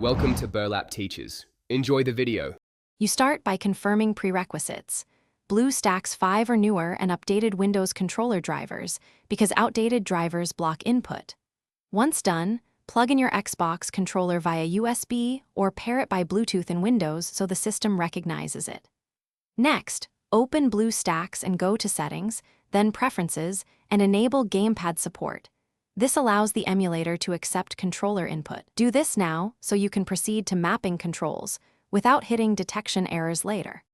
Welcome to Burlap Teachers. Enjoy the video. You start by confirming prerequisites. Bluestacks 5 or newer and updated Windows controller drivers, because outdated drivers block input. Once done, plug in your Xbox controller via USB or pair it by Bluetooth in Windows so the system recognizes it. Next, open Bluestacks and go to Settings, then Preferences, and enable Gamepad support. This allows the emulator to accept controller input. Do this now so you can proceed to mapping controls without hitting detection errors later.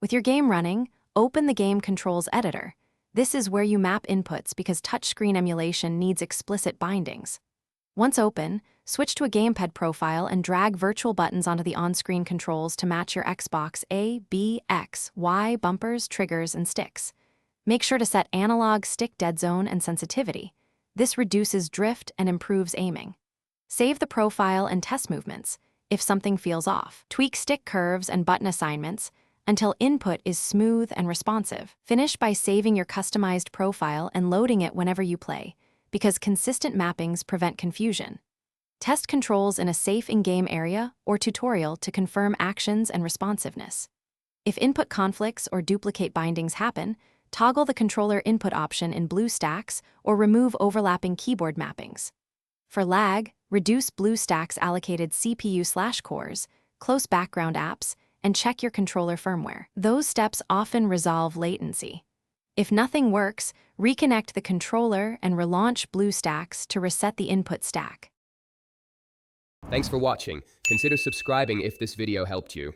With your game running, open the Game Controls Editor. This is where you map inputs because touchscreen emulation needs explicit bindings. Once open, switch to a gamepad profile and drag virtual buttons onto the on-screen controls to match your Xbox A, B, X, Y bumpers, triggers, and sticks. Make sure to set analog stick dead zone and sensitivity. This reduces drift and improves aiming. Save the profile and test movements if something feels off. Tweak stick curves and button assignments until input is smooth and responsive. Finish by saving your customized profile and loading it whenever you play, because consistent mappings prevent confusion. Test controls in a safe in-game area or tutorial to confirm actions and responsiveness. If input conflicts or duplicate bindings happen, toggle the controller input option in Bluestacks or remove overlapping keyboard mappings. For lag, reduce Bluestacks allocated CPU/cores, close background apps, and check your controller firmware. Those steps often resolve latency. If nothing works, reconnect the controller and relaunch Bluestacks to reset the input stack. Thanks for watching. Consider subscribing if this video helped you.